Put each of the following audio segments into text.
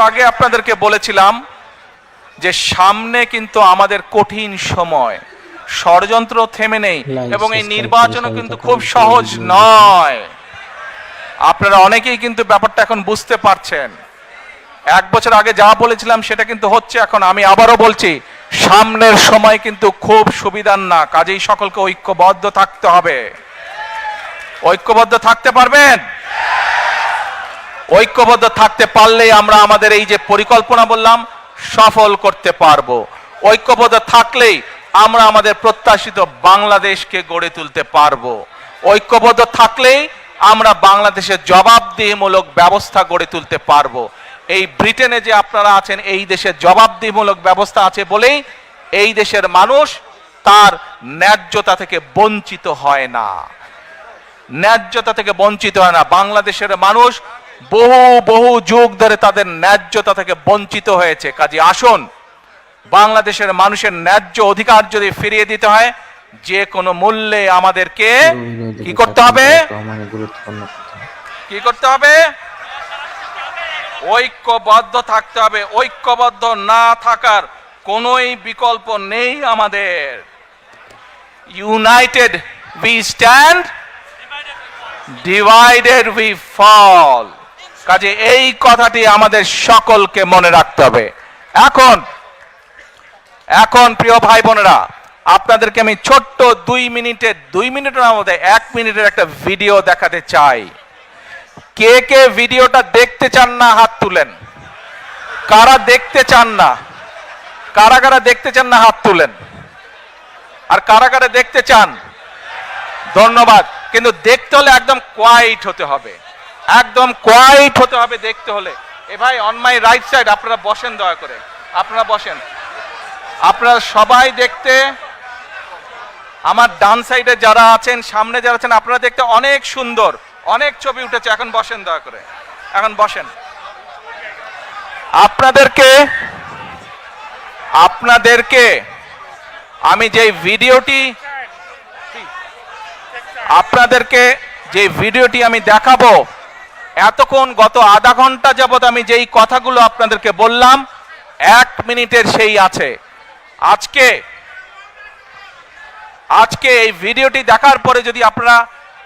আগে আপনাদেরকে বলেছিলাম যে সামনে কিন্তু আমাদের কঠিন সময়, ষড়যন্ত্র থেমে নেই এবং এই নির্বাচনও কিন্তু খুব সহজ নয়। আপনারা অনেকেই কিন্তু ব্যাপারটা এখন বুঝতে পারছেন। এক বছর আগে যা বলেছিলাম সেটা কিন্তু হচ্ছে এখন। আমি আবারও বলছি, সামনের সময় কিন্তু খুব সুবিধার না, কাজেই সকলকে ঐক্যবদ্ধ থাকতে হবে। ঐক্যবদ্ধ থাকতে পারবেন? ঐক্যবদ্ধ থাকতে পারলেই আমরা আমাদের এই যে পরিকল্পনা বললাম সফল করতে পারবো। ঐক্যবদ্ধ থাকলেই আমরা আমাদের প্রত্যাশিত বাংলাদেশকে গড়ে তুলতে পারবো। ঐক্যবদ্ধ থাকলেই আমরা বাংলাদেশের জবাবদিহিমূলক ব্যবস্থা গড়ে তুলতে পারবো। এই ব্রিটেনে যে আপনারা আছেন, এই দেশের জবাবদিহিমূলক ব্যবস্থা আছে বলেই এই দেশের মানুষ তার ন্যায্যতা থেকে বঞ্চিত হয় না। ন্যায্যতা থেকে বঞ্চিত হয় না। বাংলাদেশের মানুষ বহু বহু যুগ ধরে তাদের ন্যায্যতা থেকে বঞ্চিত হয়েছে। কাজে আসুন, বাংলাদেশের মানুষের ন্যায্য অধিকার যদি ফিরিয়ে দিতে হয়, যে কোনো মূল্যে আমাদেরকে কি করতে হবে? কি করতে হবে? ঐক্যবদ্ধ থাকতে হবে। ঐক্যবদ্ধ না থাকার কোনোই বিকল্প নেই আমাদের। United we stand, divided we fall. কাজে এই কথাটি আমাদের সকলকে মনে রাখতে হবে। এখন প্রিয় ভাই বোনেরা, আপনাদেরকে আমি ছোট্ট 2 মিনিটের মধ্যে 1 মিনিটের একটা ভিডিও দেখাতে চাই। কে কে ভিডিওটা দেখতে চান না হাত তুলেন। কারা দেখতে চান না? কারা দেখতে চান না হাত তুলেন। আর কারা দেখতে চান? ধন্যবাদ। কিন্তু দেখতে হলে একদম কোয়াইট হতে হবে, একদম কোয়াইট হতে হবে দেখতে হলে। এ ভাই অন মাই রাইট সাইড, আপনারা বসেন, দয়া করে আপনারা বসেন। আপনারা সবাই দেখতে, আমার ডান সাইডে যারা আছেন, সামনে যারা আছেন, আপনারা দেখতে অনেক সুন্দর, অনেক ছবি উঠেছে। এখন বসেন, দয়া করে এখন বসেন। আপনাদেরকে আমি যে ভিডিওটি আমি দেখাবো, এতক্ষণ গত আধা ঘন্টা যাবত আমি যেই কথাগুলো আপনাদেরকে বললাম, 1 মিনিটের সেই আছে। আজকে এই ভিডিওটি দেখার পরে যদি আপনারা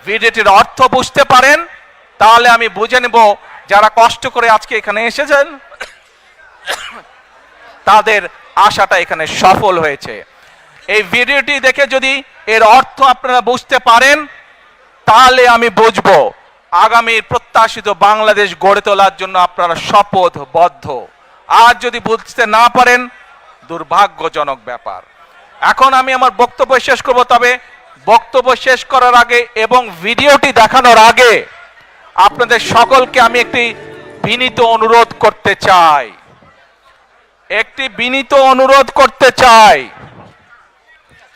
ভিডিওটির অর্থ বুঝতে পারেন, তাহলে আমি বুঝে নেব যারা কষ্ট করে আজকে এখানে এসেছেন তাদের আশাটা এখানে সফল হয়েছে। এই ভিডিওটি দেখে যদি এর অর্থ আপনারা বুঝতে পারেন, তাহলে আমি বুঝবো আগামীর প্রত্যাশিত বাংলাদেশ গড়ে তোলার জন্য আপনারা শপথবদ্ধ। আর যদি বুঝতে না পারেন, দুর্ভাগ্যজনক ব্যাপার। এখন আমি আমার বক্তব্য শেষ করব, তবে বক্তব্য শেষ করার আগে এবং ভিডিওটি দেখানোর আগে আপনাদের সকলকে আমি একটি বিনীত অনুরোধ করতে চাই।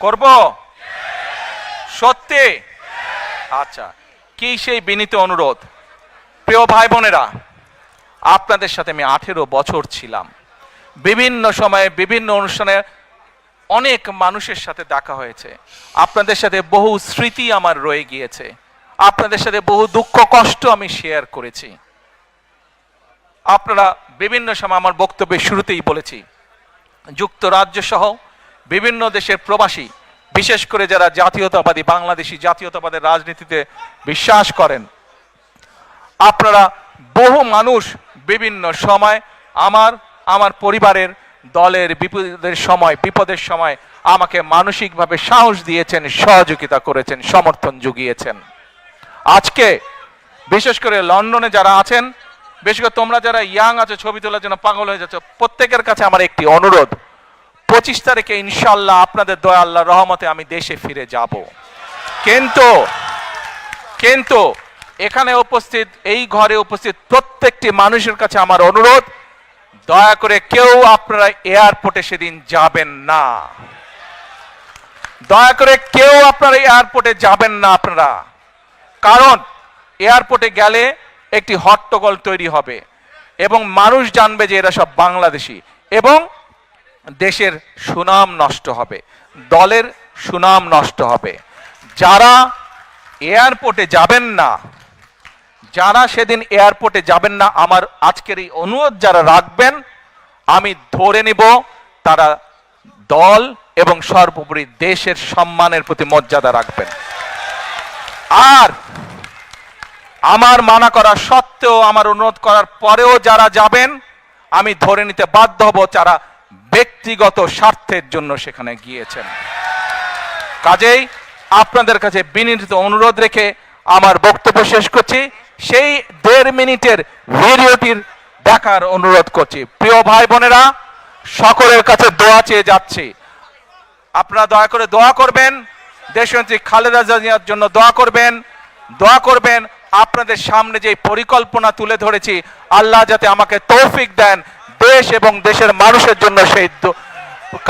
করব? সত্যি? আচ্ছা, কি সেই বিনীত অনুরোধ? প্রিয় ভাই বোনেরা, আপনাদের সাথে আমি 18 বছর ছিলাম। বিভিন্ন সময়ে বিভিন্ন অনুষ্ঠানে অনেক মানুষের সাথে দেখা হয়েছে। আপনাদের সাথে বহু স্মৃতি আমার রয়ে গিয়েছে। আপনাদের সাথে বহু দুঃখ কষ্ট আমি শেয়ার করেছি। আপনারা বিভিন্ন সময়, আমার বক্তব্যের শুরুতেই বলেছি, যুক্তরাজ্য সহ বিভিন্ন দেশের প্রবাসী, বিশেষ করে যারা জাতীয়তাবাদী, বাংলাদেশি জাতীয়তাবাদের রাজনীতিতে বিশ্বাস করেন, আপনারা বহু মানুষ বিভিন্ন সময় আমার পরিবারের, দলের বিপদের সময় আমাকে মানসিকভাবে সাহস দিয়েছেন, সহযোগিতা করেছেন, সমর্থন জুগিয়েছেন। আজকে বিশেষ করে লন্ডনে যারা আছেন, বিশেষ করে তোমরা যারা ইয়াং আছো, ছবি তোলার জন্য পাগল হয়ে যাচ্ছ, প্রত্যেকের কাছে আমার একটি অনুরোধ, 25 তারিখে ইনশাআল্লাহ আপনাদের দয়া, আল্লাহর রহমতে আমি দেশে ফিরে যাব। কিন্তু এখানে উপস্থিত, এই ঘরে উপস্থিত প্রত্যেকটি মানুষের কাছে আমার অনুরোধ, দয়া করে কেউ আপনারা এয়ারপোর্টে সেদিন যাবেন না। দয়া করে কেউ আপনারা এয়ারপোর্টে যাবেন না আপনারা। কারণ এয়ারপোর্টে গেলে একটি হট্টগোল তৈরি হবে এবং মানুষ জানবে যে এরা সব বাংলাদেশি, এবং দেশের সুনাম নষ্ট হবে, দলের সুনাম নষ্ট হবে। যারা এয়ারপোর্টে যাবেন না, যারা সেদিন এয়ারপোর্টে যাবেন না, আমার আজকের এই অনুরোধ যারা রাখবেন, আমি ধরে নিব তারা দল এবং সর্বোপরি দেশের সম্মানের প্রতি মর্যাদা রাখবেন। আর আমার মানা করা সত্ত্বেও, আমার অনুরোধ করার পরেও যারা যাবেন, আমি ধরে নিতে বাধ্য হব যারা ব্যক্তিগত স্বার্থের জন্য সেখানে গিয়েছেন। কাজেই আপনাদের কাছে বিনীত অনুরোধ রেখে আমার বক্তব্য শেষ করছি। সেই 1.5 মিনিটের ভিডিওটির দেখার অনুরোধ করছি। প্রিয় ভাই বোনেরা, সকলের কাছে দোয়া চেয়ে যাচ্ছি, আপনারা দয়া করে দোয়া করবেন, দেশনেত্রী খালেদা জিয়ার জন্য দোয়া করবেন। আপনাদের সামনে যে পরিকল্পনা তুলে ধরেছি, আল্লাহ যাতে আমাকে তৌফিক দেন দেশ এবং দেশের মানুষের জন্য সেই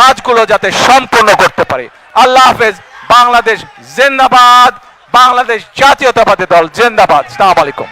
কাজগুলো যাতে সম্পূর্ণ করতে পারে। আল্লাহ হাফেজ। বাংলাদেশ জিন্দাবাদ। বাংলাদেশ জাতীয়তাবাদী দল জিন্দাবাদ। আসসালামু আলাইকুম।